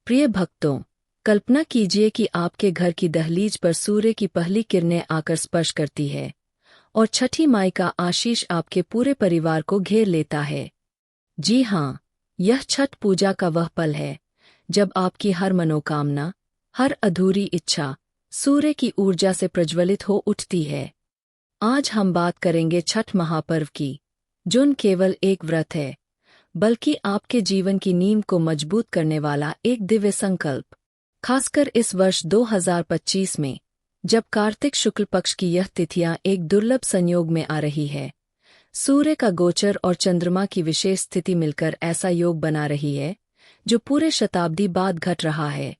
प्रिय भक्तों, कल्पना कीजिए कि आपके घर की दहलीज पर सूर्य की पहली किरणें आकर स्पर्श करती है और छठी माई का आशीष आपके पूरे परिवार को घेर लेता है। जी हाँ, यह छठ पूजा का वह पल है जब आपकी हर मनोकामना, हर अधूरी इच्छा सूर्य की ऊर्जा से प्रज्वलित हो उठती है। आज हम बात करेंगे छठ महापर्व की, जो न केवल एक व्रत है, बल्कि आपके जीवन की नींव को मजबूत करने वाला एक दिव्य संकल्प। खासकर इस वर्ष 2025 में, जब कार्तिक शुक्ल पक्ष की यह तिथियां एक दुर्लभ संयोग में आ रही है। सूर्य का गोचर और चंद्रमा की विशेष स्थिति मिलकर ऐसा योग बना रही है जो पूरे शताब्दी बाद घट रहा है।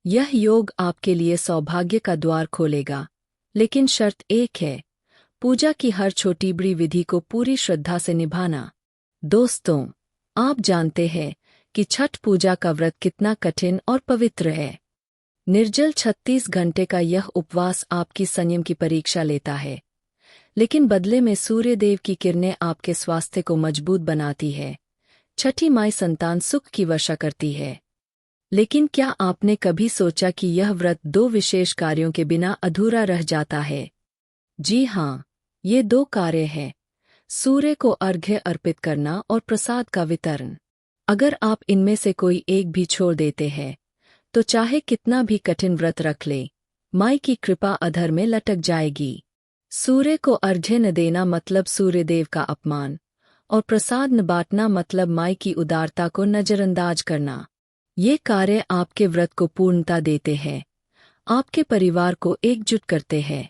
यह योग आपके लिए सौभाग्य का द्वार खोलेगा, लेकिन शर्त एक है, पूजा की हर छोटी बड़ी विधि को पूरी श्रद्धा से निभाना। दोस्तों, आप जानते हैं कि छठ पूजा का व्रत कितना कठिन और पवित्र है। निर्जल 36 घंटे का यह उपवास आपकी संयम की परीक्षा लेता है, लेकिन बदले में सूर्यदेव की किरणें आपके स्वास्थ्य को मजबूत बनाती है। छठी माई संतान सुख की वर्षा करती है। लेकिन क्या आपने कभी सोचा कि यह व्रत दो विशेष कार्यों के बिना अधूरा रह जाता है? जी हाँ, ये दो कार्य हैं: सूर्य को अर्घ्य अर्पित करना और प्रसाद का वितरण। अगर आप इनमें से कोई एक भी छोड़ देते हैं, तो चाहे कितना भी कठिन व्रत रख ले, माई की कृपा अधर में लटक जाएगी। सूर्य को अर्घ्य न देना मतलब सूर्यदेव का अपमान, और प्रसाद न बांटना मतलब माई की उदारता को नजरअंदाज करना। ये कार्य आपके व्रत को पूर्णता देते हैं, आपके परिवार को एकजुट करते हैं।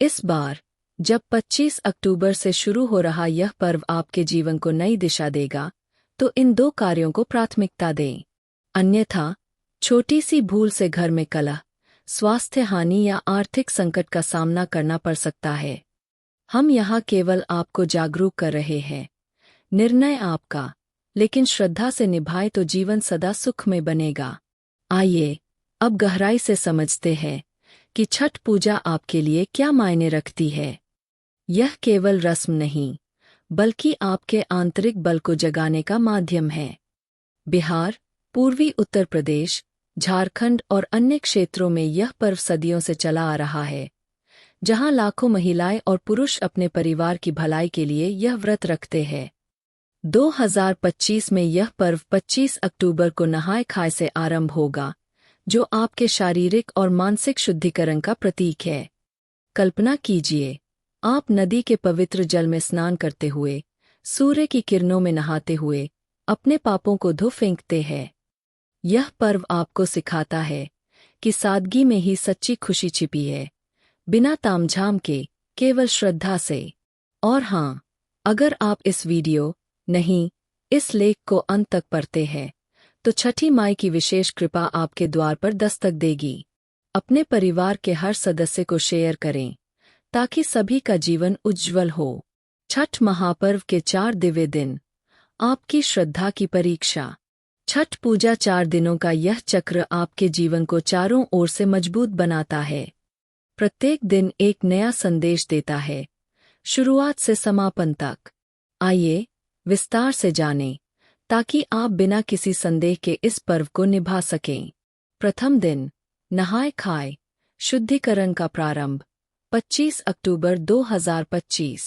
इस बार, जब 25 अक्टूबर से शुरू हो रहा यह पर्व आपके जीवन को नई दिशा देगा, तो इन दो कार्यों को प्राथमिकता दें। अन्यथा, छोटी सी भूल से घर में कलह, स्वास्थ्य हानि या आर्थिक संकट का सामना करना पड़ सकता है। हम यहाँ केवल आपको जागरूक कर रहे हैं। निर्णय आपका, लेकिन श्रद्धा से निभाए तो जीवन सदा सुख में बनेगा। आइए, अब गहराई से समझते हैं कि छठ पूजा आपके लिए क्या मायने रखती है। यह केवल रस्म नहीं, बल्कि आपके आंतरिक बल को जगाने का माध्यम है। बिहार, पूर्वी उत्तर प्रदेश, झारखंड और अन्य क्षेत्रों में यह पर्व सदियों से चला आ रहा है, जहां लाखों महिलाएं और पुरुष अपने परिवार की भलाई के लिए यह व्रत रखते हैं। 2025 में यह पर्व 25 अक्टूबर को नहाय खाय से आरंभ होगा, जो आपके शारीरिक और मानसिक शुद्धिकरण का प्रतीक है। कल्पना कीजिए, आप नदी के पवित्र जल में स्नान करते हुए, सूर्य की किरणों में नहाते हुए अपने पापों को धो फेंकते हैं। यह पर्व आपको सिखाता है कि सादगी में ही सच्ची खुशी छिपी है, बिना तामझाम के, केवल श्रद्धा से। और हाँ, अगर आप इस वीडियो, नहीं, इस लेख को अंत तक पढ़ते हैं, तो छठी माई की विशेष कृपा आपके द्वार पर दस्तक देगी। अपने परिवार के हर सदस्य को शेयर करें, ताकि सभी का जीवन उज्ज्वल हो। छठ महापर्व के 4 दिव्य दिन, आपकी श्रद्धा की परीक्षा। छठ पूजा 4 दिनों का यह चक्र आपके जीवन को चारों ओर से मजबूत बनाता है। प्रत्येक दिन एक नया संदेश देता है, शुरुआत से समापन तक। आइए, विस्तार से जानें, ताकि आप बिना किसी संदेह के इस पर्व को निभा सकें। प्रथम दिन, नहाय खाय, शुद्धिकरण का प्रारंभ, 25 अक्टूबर 2025।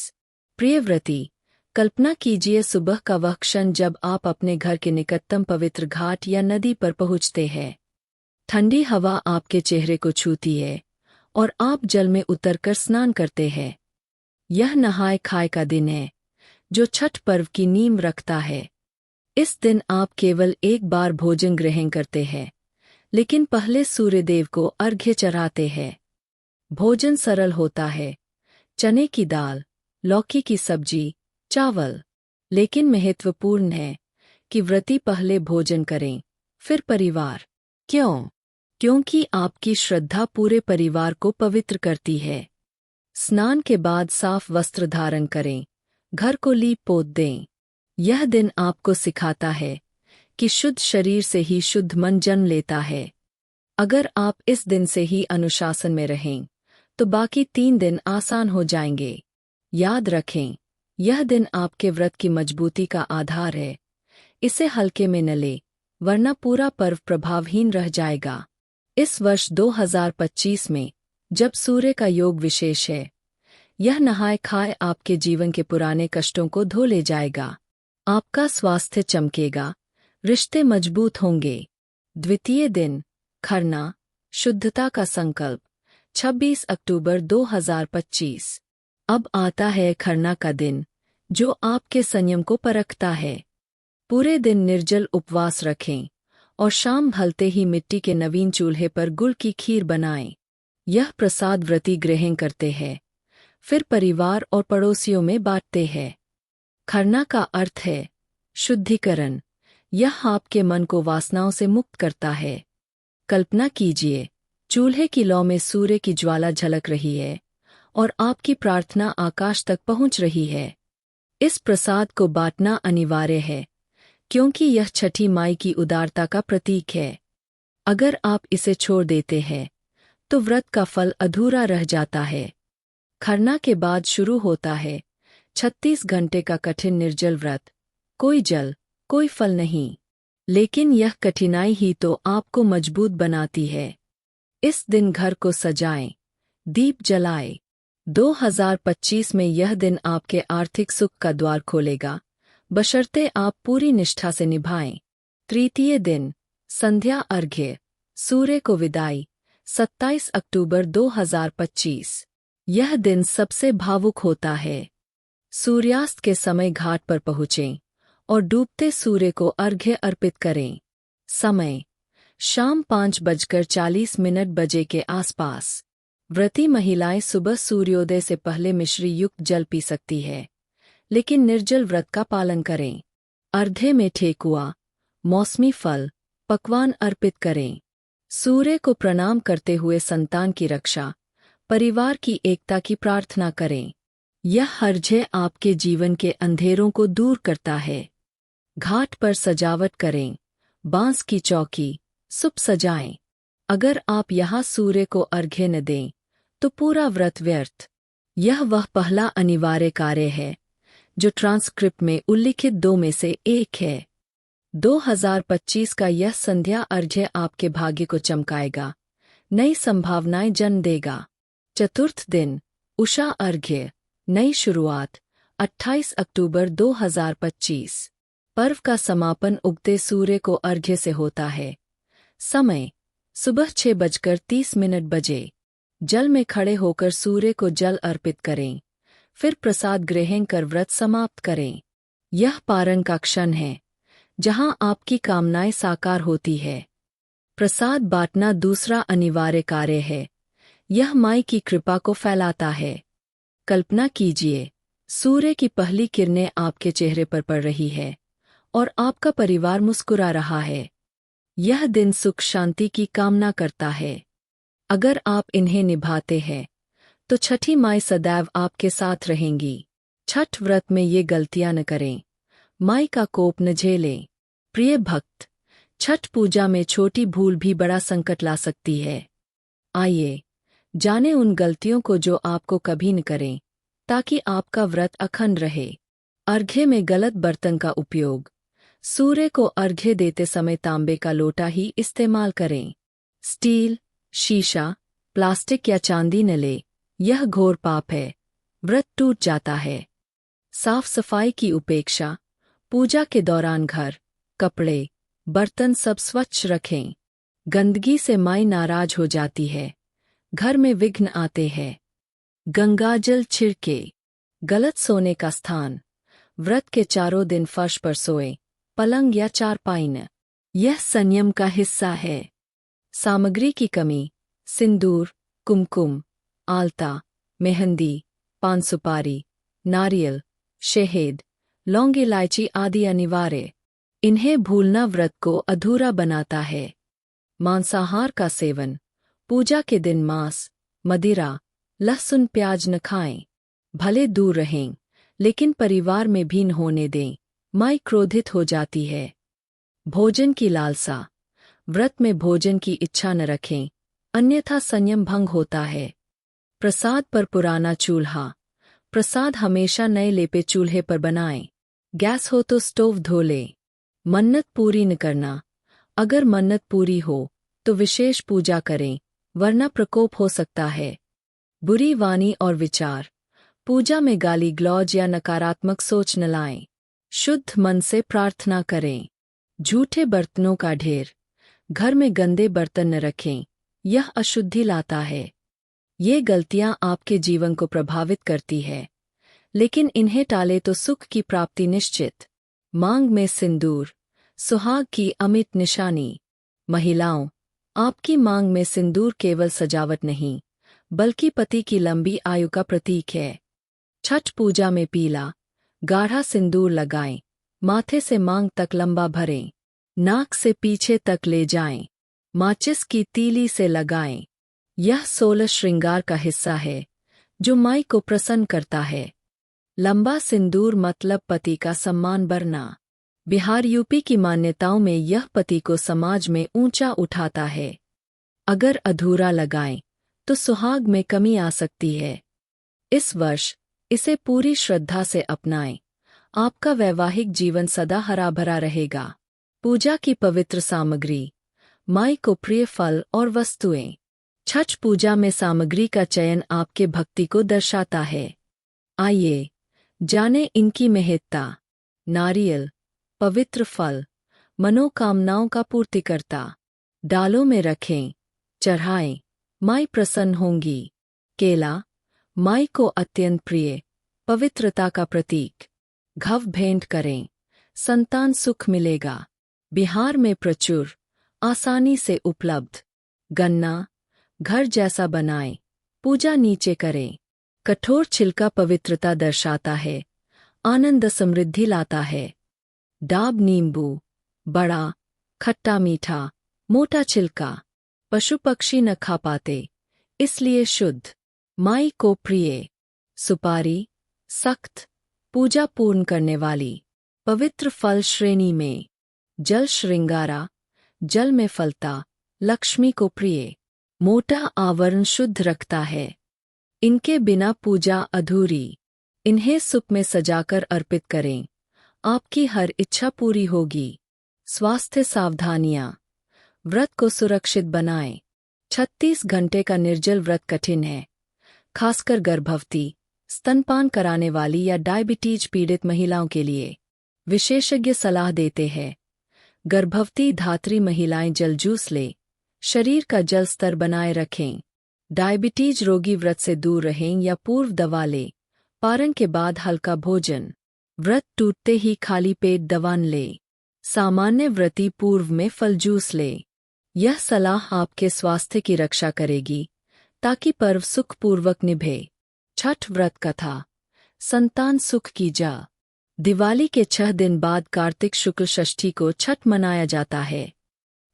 प्रिय व्रती, कल्पना कीजिए सुबह का वह क्षण जब आप अपने घर के निकटतम पवित्र घाट या नदी पर पहुंचते हैं। ठंडी हवा आपके चेहरे को छूती है और आप जल में उतरकर स्नान करते हैं। यह नहाय खाय का दिन है, जो छठ पर्व की नींव रखता है। इस दिन आप केवल एक बार भोजन ग्रहण करते हैं, लेकिन पहले सूर्यदेव को अर्घ्य चढ़ाते हैं। भोजन सरल होता है: चने की दाल, लौकी की सब्जी, चावल। लेकिन महत्वपूर्ण है कि व्रती पहले भोजन करें, फिर परिवार। क्यों? क्योंकि आपकी श्रद्धा पूरे परिवार को पवित्र करती है। स्नान के बाद साफ वस्त्र धारण करें, घर को लीप पोत दें। यह दिन आपको सिखाता है कि शुद्ध शरीर से ही शुद्ध मन जन्म लेता है। अगर आप इस दिन से ही अनुशासन में रहें, तो बाकी 3 दिन आसान हो जाएंगे। याद रखें, यह दिन आपके व्रत की मजबूती का आधार है। इसे हल्के में न लें, वरना पूरा पर्व प्रभावहीन रह जाएगा। इस वर्ष 2025 में, जब सूर्य का योग विशेष है, यह नहाय खाए आपके जीवन के पुराने कष्टों को धो ले जाएगा। आपका स्वास्थ्य चमकेगा, रिश्ते मजबूत होंगे। द्वितीय दिन, खरना, शुद्धता का संकल्प, 26 अक्टूबर 2025। अब आता है खरना का दिन, जो आपके संयम को परखता है। पूरे दिन निर्जल उपवास रखें और शाम ढलते ही मिट्टी के नवीन चूल्हे पर गुड़ की खीर बनाएं। यह प्रसाद व्रती ग्रहण करते हैं, फिर परिवार और पड़ोसियों में बांटते हैं। खरना का अर्थ है शुद्धिकरण। यह आपके मन को वासनाओं से मुक्त करता है। कल्पना कीजिए, चूल्हे की लौ में सूर्य की ज्वाला झलक रही है और आपकी प्रार्थना आकाश तक पहुंच रही है। इस प्रसाद को बांटना अनिवार्य है, क्योंकि यह छठी माई की उदारता का प्रतीक है। अगर आप इसे छोड़ देते हैं, तो व्रत का फल अधूरा रह जाता है। खरना के बाद शुरू होता है 36 घंटे का कठिन निर्जल व्रत। कोई जल, कोई फल नहीं, लेकिन यह कठिनाई ही तो आपको मजबूत बनाती है। इस दिन घर को सजाएं, दीप जलाएं। 2025 में यह दिन आपके आर्थिक सुख का द्वार खोलेगा, बशर्ते आप पूरी निष्ठा से निभाएं। तृतीय दिन, संध्या अर्घ्य, सूर्य को विदाई, 27 अक्टूबर 2025। यह दिन सबसे भावुक होता है। सूर्यास्त के समय घाट पर पहुँचें और डूबते सूर्य को अर्घ्य अर्पित करें। समय, शाम 5:40 बजे के आसपास। व्रती महिलाएं सुबह सूर्योदय से पहले मिश्री युक्त जल पी सकती है, लेकिन निर्जल व्रत का पालन करें। अर्घ्य में ठेकुआ, मौसमी फल, पकवान अर्पित करें। सूर्य को प्रणाम करते हुए संतान की रक्षा, परिवार की एकता की प्रार्थना करें। यह अर्घ्य आपके जीवन के अंधेरों को दूर करता है। घाट पर सजावट करें, बांस की चौकी, सुप सजाएं। अगर आप यहाँ सूर्य को अर्घ्य न दें, तो पूरा व्रत व्यर्थ। यह वह पहला अनिवार्य कार्य है, जो ट्रांसक्रिप्ट में उल्लिखित 2 में से एक है। 2025 का यह संध्या अर्घ्य आपके भाग्य को चमकाएगा, नई संभावनाएं जन्म देगा। चतुर्थ दिन, उषा अर्घ्य, नई शुरुआत, 28 अक्टूबर 2025। पर्व का समापन उगते सूर्य को अर्घ्य से होता है। समय, सुबह 6:30 बजे। जल में खड़े होकर सूर्य को जल अर्पित करें, फिर प्रसाद ग्रहण कर व्रत समाप्त करें। यह पारण का क्षण है, जहां आपकी कामनाएं साकार होती है। प्रसाद बांटना दूसरा अनिवार्य कार्य है। यह माई की कृपा को फैलाता है। कल्पना कीजिए, सूर्य की पहली किरणें आपके चेहरे पर पड़ रही है और आपका परिवार मुस्कुरा रहा है। यह दिन सुख शांति की कामना करता है। अगर आप इन्हें निभाते हैं, तो छठी माई सदैव आपके साथ रहेंगी। छठ व्रत में ये गलतियां न करें, माई का कोप न झेलें। प्रिय भक्त, छठ पूजा में छोटी भूल भी बड़ा संकट ला सकती है। आइए, जानें उन गलतियों को जो आपको कभी न करें, ताकि आपका व्रत अखंड रहे। अर्घ्य में गलत बर्तन का उपयोग। सूर्य को अर्घ्य देते समय तांबे का लोटा ही इस्तेमाल करें। स्टील, शीशा, प्लास्टिक या चांदी न लें, यह घोर पाप है। व्रत टूट जाता है। साफ सफाई की उपेक्षा। पूजा के दौरान घर, कपड़े, बर्तन सब स्वच्छ रखें। गंदगी से माई नाराज हो जाती है, घर में विघ्न आते हैं। गंगाजल छिड़के। गलत सोने का स्थान। व्रत के चारों दिन फर्श पर सोएं, पलंग या चारपाई न। यह संयम का हिस्सा है। सामग्री की कमी। सिंदूर, कुमकुम, आलता, मेहंदी, पान सुपारी, नारियल, शहद, लौंग इलायची आदि अनिवार्य। इन्हें भूलना व्रत को अधूरा बनाता है। मांसाहार का सेवन। पूजा के दिन मांस, मदिरा, लहसुन प्याज न खाएं। भले दूर रहें, लेकिन परिवार में भी न होने दें, माई क्रोधित हो जाती है। भोजन की लालसा। व्रत में भोजन की इच्छा न रखें, अन्यथा संयम भंग होता है। प्रसाद पर पुराना चूल्हा। प्रसाद हमेशा नए लेपे चूल्हे पर बनाएं। गैस हो तो स्टोव धो लें। मन्नत पूरी न करना। अगर मन्नत पूरी हो तो विशेष पूजा करें, वरना प्रकोप हो सकता है। बुरी वाणी और विचार। पूजा में गाली गलौज या नकारात्मक सोच न लाएं। शुद्ध मन से प्रार्थना करें। झूठे बर्तनों का ढेर। घर में गंदे बर्तन न रखें, यह अशुद्धि लाता है। ये गलतियां आपके जीवन को प्रभावित करती है, लेकिन इन्हें टाले तो सुख की प्राप्ति निश्चित। मांग में सिंदूर, सुहाग की अमिट निशानी। महिलाओं, आपकी मांग में सिंदूर केवल सजावट नहीं, बल्कि पति की लंबी आयु का प्रतीक है। छठ पूजा में पीला, गाढ़ा सिंदूर लगाएं, माथे से मांग तक लंबा भरें, नाक से पीछे तक ले जाएं, माचिस की तीली से लगाएं। यह 16 श्रृंगार का हिस्सा है, जो माई को प्रसन्न करता है। लंबा सिंदूर मतलब पति का सम्मान बढ़ना। बिहार यूपी की मान्यताओं में यह पति को समाज में ऊंचा उठाता है। अगर अधूरा लगाएं, तो सुहाग में कमी आ सकती है। इस वर्ष इसे पूरी श्रद्धा से अपनाएं। आपका वैवाहिक जीवन सदा हरा भरा रहेगा। पूजा की पवित्र सामग्री। माई को प्रिय फल और वस्तुएं। छठ पूजा में सामग्री का चयन आपके भक्ति को दर्शाता है। आइए जाने इनकी महत्ता। नारियल, पवित्र फल, मनोकामनाओं का पूर्तिकर्ता। डालों में रखें, चढ़ाएं, माई प्रसन्न होंगी। केला, माई को अत्यंत प्रिय, पवित्रता का प्रतीक। घव भेंट करें, संतान सुख मिलेगा। बिहार में प्रचुर, आसानी से उपलब्ध। गन्ना, घर जैसा बनाएं, पूजा नीचे करें। कठोर छिलका पवित्रता दर्शाता है, आनंद समृद्धि लाता है। डाब नींबू, बड़ा, खट्टा मीठा, मोटा छिलका। पशु पक्षी न खा पाते, इसलिए शुद्ध, माई को प्रिय। सुपारी, सख्त, पूजा पूर्ण करने वाली। पवित्र फल श्रेणी में जल श्रृंगारा, जल में फलता, लक्ष्मी को प्रिय। मोटा आवरण शुद्ध रखता है, इनके बिना पूजा अधूरी। इन्हें सुप में सजाकर अर्पित करें, आपकी हर इच्छा पूरी होगी। स्वास्थ्य सावधानियां। व्रत को सुरक्षित बनाएं। 36 घंटे का निर्जल व्रत कठिन है, खासकर गर्भवती, स्तनपान कराने वाली या डायबिटीज पीड़ित महिलाओं के लिए। विशेषज्ञ सलाह देते हैं, गर्भवती धात्री महिलाएं जल जूस लें, शरीर का जल स्तर बनाए रखें। डायबिटीज रोगी व्रत से दूर रहें या पूर्व दवा लें। पारण के बाद हल्का भोजन। व्रत टूटते ही खाली पेट दवा न लें। सामान्य व्रती पूर्व में फल जूस लें। यह सलाह आपके स्वास्थ्य की रक्षा करेगी, ताकि पर्व सुखपूर्वक निभे। छठ व्रत कथा। संतान सुख की जा। दिवाली के 6 दिन बाद कार्तिक शुक्ल षष्ठी को छठ मनाया जाता है।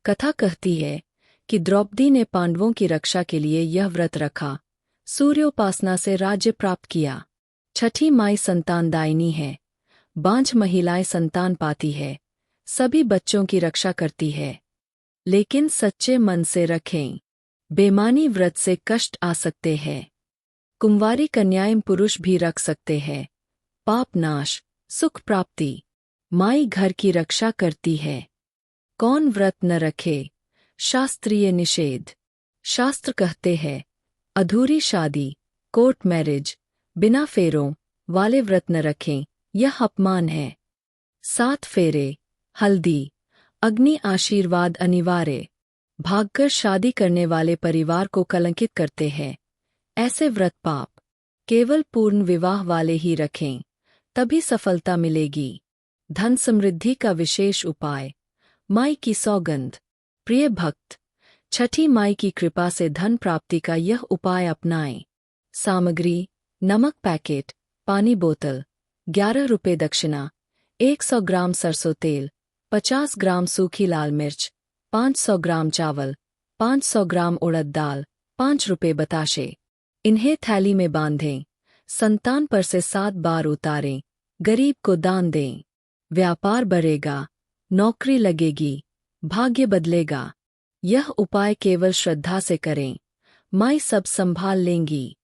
कथा कहती है कि द्रौपदी ने पांडवों की रक्षा के लिए यह व्रत रखा, सूर्योपासना से राज्य प्राप्त किया। छठी माई संतानदायिनी है, बांझ महिलाएं संतान पाती है, सभी बच्चों की रक्षा करती है। लेकिन सच्चे मन से रखें, बेमानी व्रत से कष्ट आ सकते हैं। कुंवारी कन्याएं पुरुष भी रख सकते हैं। पाप नाश, सुख प्राप्ति। माई घर की रक्षा करती है। कौन व्रत न रखे? शास्त्रीय निषेध। शास्त्र कहते हैं, अधूरी शादी, कोर्ट मैरिज, बिना फेरों वाले व्रत न रखें, यह अपमान है। 7 फेरे, हल्दी, अग्नि आशीर्वाद अनिवार्य। भागकर शादी करने वाले परिवार को कलंकित करते हैं। ऐसे व्रत पाप। केवल पूर्ण विवाह वाले ही रखें, तभी सफलता मिलेगी। धन समृद्धि का विशेष उपाय। माई की सौगंध। प्रिय भक्त, छठी माई की कृपा से धन प्राप्ति का यह उपाय अपनाएं। सामग्री: नमक पैकेट, पानी बोतल, 11 रुपये दक्षिणा, 100 ग्राम सरसों तेल, 50 ग्राम सूखी लाल मिर्च, 500 ग्राम चावल, 500 ग्राम उड़द दाल, 5 रुपये बताशे। इन्हें थैली में बांधें, संतान पर से 7 बार उतारें, गरीब को दान दें। व्यापार बढ़ेगा, नौकरी लगेगी, भाग्य बदलेगा। यह उपाय केवल श्रद्धा से करें, माई सब संभाल लेंगी।